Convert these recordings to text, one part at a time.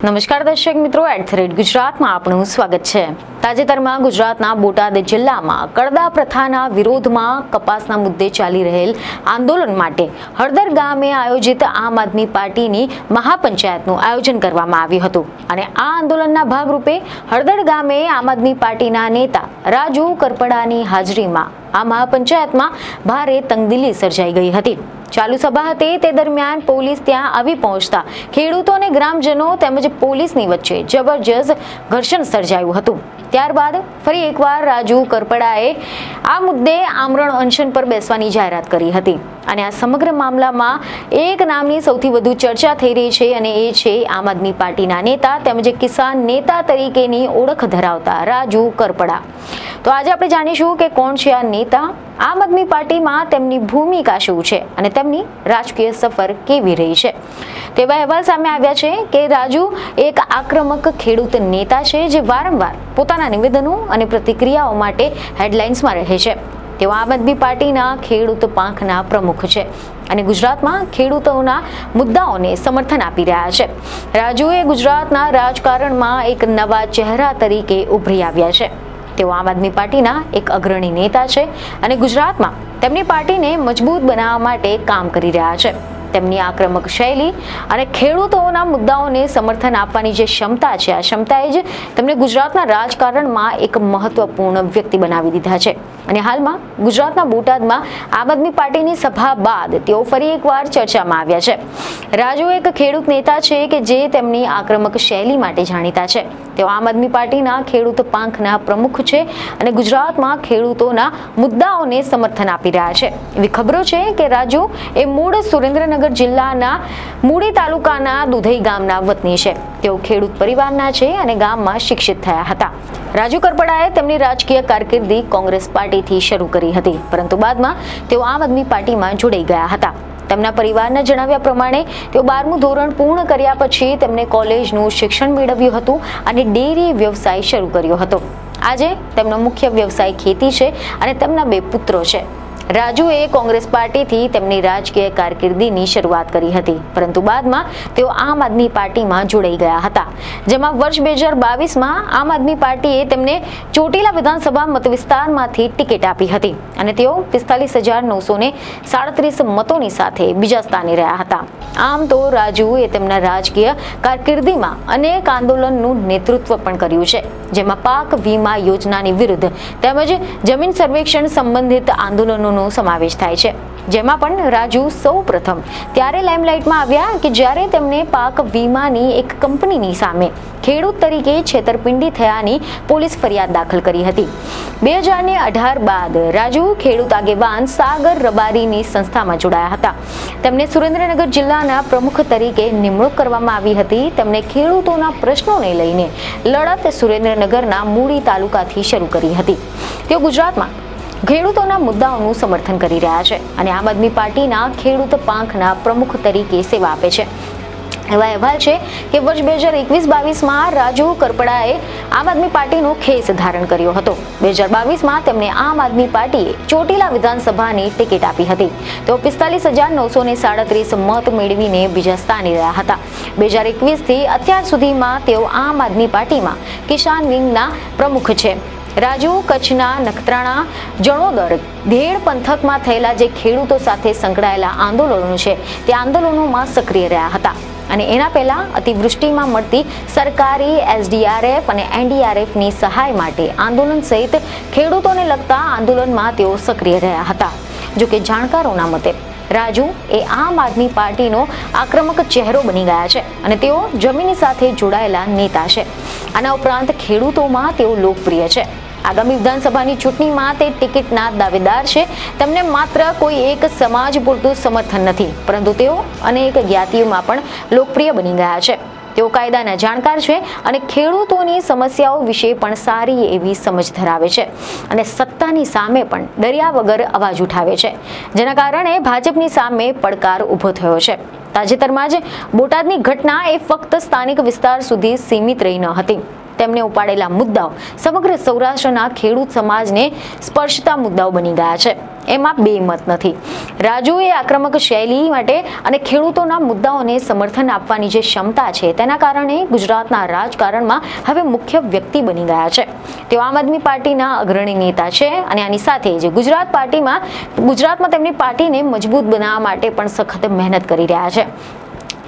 નમસ્કાર દર્શક મિત્રો, @ગુજરાતમાં આપનું સ્વાગત છે। તાજેતરમાં ગુજરાતના બોટાદ જિલ્લામાં કડદા પ્રથાના વિરોધમાં કપાસના મુદ્દે ચાલી રહેલ આંદોલન માટે હળદર ગામે આયોજિત આમ આદમી પાર્ટીની મહાપંચાયતનું આયોજન કરવામાં આવ્યું હતું અને આ આંદોલનના ભાગરૂપે હળદર ગામે આમ આદમી પાર્ટીના નેતા રાજુ કરપડાની હાજરીમાં આ મહાપંચાયતમાં ભારે તંગદિલી સર્જાઈ ગઈ હતી। ચાલુ સભા હતી તે દરમિયાન પોલીસ ત્યાં આવી પહોંચતા ખેડૂતો અને ગ્રામજનો તેમજ પોલીસની વચ્ચે જબરજસ્ત ઘર્ષણ સર્જાયું હતું। ત્યારબાદ ફરી એકવાર રાજુ કરપડાએ આ મુદ્દે આમરણ અનશન પર બેસવાની જાહેરાત કરી હતી અને આ સમગ્ર મામલામાં એક નામની સૌથી વધુ ચર્ચા થઈ રહી છે અને એ છે આમ આદમી પાર્ટીના નેતા તેમજ કિસાન નેતા તરીકેની ઓળખ ધરાવતા રાજુ કરપડા। તો આજે આપણે જાણીશું કે કોણ છે આ નેતા, આમ આદમી પાર્ટીમાં તેમની ભૂમિકા શું છે અને તેમની રાજકીય સફર કેવી રહી છે। તેવા અહેવાલ સામે આવ્યા છે કે રાજુ એક આક્રમક ખેડૂત નેતા છે જે વારંવાર પોતાના નિવેદનો અને પ્રતિક્રિયાઓ માટે હેડલાઇન્સમાં રહે છે। તેઓ આમ આદમી પાર્ટીના ખેડૂત પાંખના પ્રમુખ છે અને ગુજરાતમાં ખેડૂતોના મુદ્દાઓને સમર્થન આપી રહ્યા છે। રાજુએ ગુજરાતના રાજકારણમાં એક નવા ચહેરા તરીકે ઉભરી આવ્યા છે। તેઓ આમ આદમી પાર્ટીના એક અગ્રણી નેતા છે અને ગુજરાતમાં તેમની પાર્ટીને મજબૂત બનાવવા માટે કામ કરી રહ્યા છે। તેમની આક્રમક શૈલી અને ખેડૂતોના મુદ્દાઓને સમર્થન આપવાની જે ક્ષમતા છે, આ ક્ષમતાએ જ તેમને ગુજરાતના રાજકારણમાં એક મહત્વપૂર્ણ વ્યક્તિ બનાવી દીધા છે અને હાલમાં ગુજરાતના બોટાદમાં આમ આદમી પાર્ટીની સભા બાદ તેઓ ફરી એકવાર ચર્ચામાં આવ્યા છે। રાજુ એક ખેડૂત નેતા છે કે જે તેમની આક્રમક શૈલી માટે જાણીતા છે। તેઓ આમ આદમી પાર્ટીના ખેડૂત પાંખના પ્રમુખ છે અને ગુજરાતમાં ખેડૂતોના મુદ્દાઓને સમર્થન આપી રહ્યા છે। એવી ખબરો છે કે રાજુ એ મૂળ સુરેન્દ્રનગર જિલ્લાના મૂળી તાલુકાના દુધઈ ગામના વતની છે। તેઓ ખેડૂત પરિવારના છે અને ગામમાં શિક્ષિત થયા હતા। રાજુ કરપડાએ તેમની રાજકીય કારકિર્દી કોંગ્રેસ પાર્ટીથી શરૂ કરી હતી, પરંતુ બાદમાં તેઓ આમ આદમી પાર્ટીમાં જોડાઈ ગયા હતા। તેમના પરિવારના જણાવ્યા પ્રમાણે તેઓ 12મું ધોરણ પૂર્ણ કર્યા પછી તેમને કોલેજનું શિક્ષણ મેળવ્યું હતું અને ડેરી વ્યવસાય શરૂ કર્યો હતો। આજે તેમનો મુખ્ય વ્યવસાય ખેતી છે અને તેમના 2 પુત્રો છે। રાજુએ કોંગ્રેસ પાર્ટીથી તેમની રાજકીય કારકિર્દીની શરૂઆત કરી હતી, પરંતુ બાદમાં તેઓ આમ આદમી પાર્ટીમાં જોડાઈ ગયા હતા, જેમાં વર્ષ 2022માં આમ આદમી પાર્ટીએ તેમને ચોટીલા વિધાનસભા મતવિસ્તારમાંથી ટિકિટ આપી હતી અને તેઓ 45,937 મતોની સાથે બીજા સ્થાને રહ્યા હતા। આમ તો રાજુએ તેમના રાજકીય કારકિર્દીમાં અનેક આંદોલનનું નેતૃત્વ પણ કર્યું છે, જેમાં પાક વીમા યોજનાની વિરુદ્ધ તેમજ જમીન સર્વેક્ષણ સંબંધિત આંદોલનોનો સમાવેશ થાય છે, જેમાં પણ રાજુ સૌપ્રથમ ત્યારે લાઇમલાઇટમાં આવ્યા કે જ્યારે તેમણે પાક વીમાની એક કંપનીની સામે ખેડૂત તરીકે છેતરપિંડી થયાની પોલીસ ફરિયાદ દાખલ કરી હતી। 2018 બાદ રાજુ ખેડૂત આગેવાન સાગર રબારીની સંસ્થામાં જોડાયા હતા। તેમને સુરેન્દ્રનગર જિલ્લાના પ્રમુખ તરીકે નિમણૂક કરવામાં આવી હતી। તેમણે ખેડૂતોના પ્રશ્નોને લઈને લડત સુરેન્દ્રનગરના મૂળી તાલુકાથી શરૂ કરી હતી। તેઓ ગુજરાતમાં ખેડૂતોના મુદ્દાઓનું સમર્થન કરી રહ્યા છે અને આમ આદમી પાર્ટીના ખેડૂત પાંખના પ્રમુખ તરીકે સેવા આપે છે। એવા અહેવાલ છે કે વર્ષ 2021-22માં રાજુ કરપડાએ આમ આદમી પાર્ટીનો ખેસ ધારણ કર્યો હતો। 2022માં તેમને આમ આદમી પાર્ટીએ ચોટીલા વિધાનસભાની ટિકિટ આપી હતી। તેઓ 45,937 મત મેળવીને બીજા સ્થાને રહ્યા હતા। 2021થી અત્યાર સુધીમાં તેઓ આમ આદમી પાર્ટીમાં કિસાન વિંગના પ્રમુખ છે। રાજુ કચ્છના નખત્રાણા, જણોદર, ધેડ પંથકમાં થયેલા જે ખેડૂતો સાથે સંકળાયેલા આંદોલનો છે તે આંદોલનોમાં સક્રિય રહ્યા હતા અને એના પહેલા અતિવૃષ્ટિમાં મળતી સરકારી SDRF અને NDRFની સહાય માટે આંદોલન સહિત ખેડૂતોને લગતા આંદોલનમાં તેઓ સક્રિય રહ્યા હતા। જો કે જાણકારોના મતે રાજુ એ આમ આદમી પાર્ટીનો આક્રમક ચહેરો બની ગયા છે અને તેઓ જમીન સાથે જોડાયેલા નેતા છે। આના ઉપરાંત ખેડૂતોમાં તેઓ લોકપ્રિય છે। આગામી વિધાનસભાની ચૂંટણીમાં તે ટિકિટના દાવેદાર છે। તેમને માત્ર કોઈ એક સમાજ પૂરતું સમર્થન નથી, પરંતુ તેઓ અનેક જ્ઞાતિઓમાં પણ લોકપ્રિય બની ગયા છે। તેઓ કાયદાના જાણકાર છે અને ખેડૂતોની સમસ્યાઓ વિશે પણ સારી એવી સમજ ધરાવે છે અને સત્તાની સામે પણ ડર્યા વગર અવાજ ઉઠાવે છે, જેના કારણે ભાજપની સામે પડકાર ઊભો થયો છે। તાજેતરમાં જ બોટાદની ઘટના એ ફક્ત સ્થાનિક વિસ્તાર સુધી સીમિત રહી ન હતી, તેમને ઉપાડેલા મુદ્દાઓ સમગ્ર સૌરાષ્ટ્રના ખેડૂત સમાજને સ્પર્શતા મુદ્દાઓ બની ગયા છે. એમાં બે મત નથી. રાજુએ આક્રમક શૈલી માટે અને ખેડૂતોના મુદ્દાઓને સમર્થન આપવાની જે ક્ષમતા છે તેના કારણે ગુજરાતના રાજકારણમાં હવે મુખ્ય વ્યક્તિ બની ગયા છે. તેઓ આમ આદમી પાર્ટીના અગ્રણી નેતા છે અને આની સાથે જ ગુજરાતમાં તેમની પાર્ટીને મજબૂત બનાવવા માટે પણ સખત મહેનત કરી રહ્યા છે.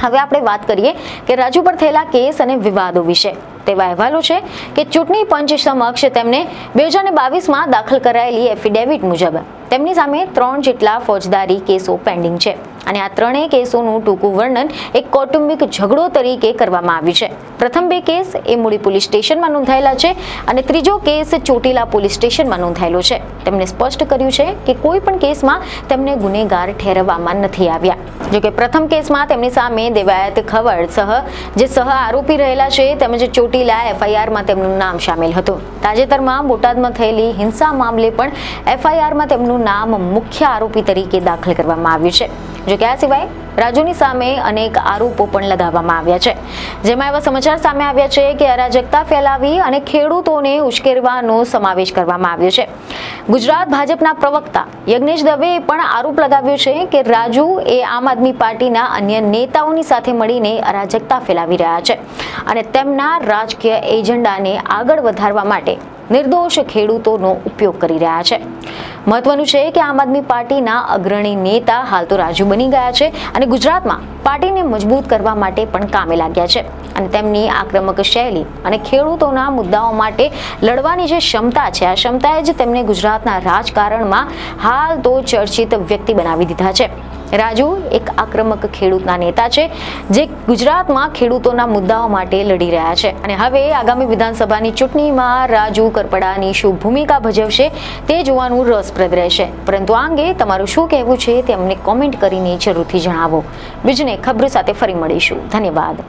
હવે આપણે વાત કરીએ કે રાજુ પર થયેલા કેસ અને વિવાદો વિશે. તેવા અહેવાલો છે કે ચૂંટણી પંચ સમક્ષ તેમને 2022માં દાખલ કરાયેલી એફિડેવિટ મુજબ તેમની સામે 3 જેટલા ફોજદારી કેસો પેન્ડિંગ છે અને આ ત્રણેય કેસોનું ટૂંકું વર્ણન એક કૌટુંબિક ઝઘડો તરીકે કરવામાં આવ્યું છે. પ્રથમ 2 કેસ એ મૂળી પોલીસ સ્ટેશનમાં નોંધાયેલા છે અને ત્રીજો કેસ ચોટીલા પોલીસ સ્ટેશનમાં નોંધાયેલો છે. તેમણે સ્પષ્ટ કર્યું છે કે કોઈ પણ કેસમાં તેમને ગુનેગાર ઠેરવવામાં નથી આવ્યા. જોકે પ્રથમ કેસમાં તેમની સામે દેવાયત ખવડ જે સહ આરોપી રહેલા છે તેમજ ચોટીલા એફઆઈઆરમાં તેમનું નામ સામેલ હતું. તાજેતરમાં બોટાદમાં થયેલી હિંસા મામલે પણ એફઆઈઆરમાં તેમનું નામ મુખ્ય આરોપી તરીકે દાખલ કરવામાં આવ્યું છે. જોકે આ સિવાય રાજુની સામે અનેક આરોપો પણ લગાવવામાં આવ્યા છે, જેમાં એવા સમાચાર સામે આવ્યા છે કે અરાજકતા ફેલાવી અને ખેડૂતોને ઉશ્કેરવાનો સમાવેશ કરવામાં આવ્યો છે. ગુજરાત ભાજપના પ્રવક્તા યજ્ઞેશ દવેએ પણ આરોપ લગાવ્યો છે કે રાજુ એ આમ આદમી પાર્ટીના અન્ય નેતાઓની સાથે મળીને અરાજકતા ફેલાવી રહ્યા છે અને તેમના રાજકીય એજન્ડાને આગળ વધારવા માટે નિર્દોષ ખેડૂતોનો ઉપયોગ કરી રહ્યા છે. મહત્વનું છે કે આમ આદમી પાર્ટીના અગ્રણી નેતા હાલ તો રાજુ બની ગયા છે અને ગુજરાતમાં પાર્ટીને મજબૂત કરવા માટે પણ કામે લાગ્યા છે અને તેમની આક્રમક શૈલી અને ખેડૂતોના મુદ્દાઓ માટે લડવાની જે ક્ષમતા છે આ ક્ષમતાએ જ તેમને ગુજરાતના રાજકારણમાં હાલ તો ચર્ચિત વ્યક્તિ બનાવી દીધા છે. રાજુ એક આક્રમક ખેડૂતના નેતા છે જે ગુજરાતમાં ખેડૂતોના મુદ્દાઓ માટે લડી રહ્યા છે અને હવે આગામી વિધાનસભાની ચૂંટણીમાં રાજુ કરપડાની શું ભૂમિકા ભજવશે તે જોવાનું રસપ્રદ રહેશે. પરંતુ આ અંગે તમારું શું કહેવું છે તે અમને કોમેન્ટ કરીને જરૂરથી જણાવો. બીજને ખબર સાથે ફરી મળીશું. ધન્યવાદ.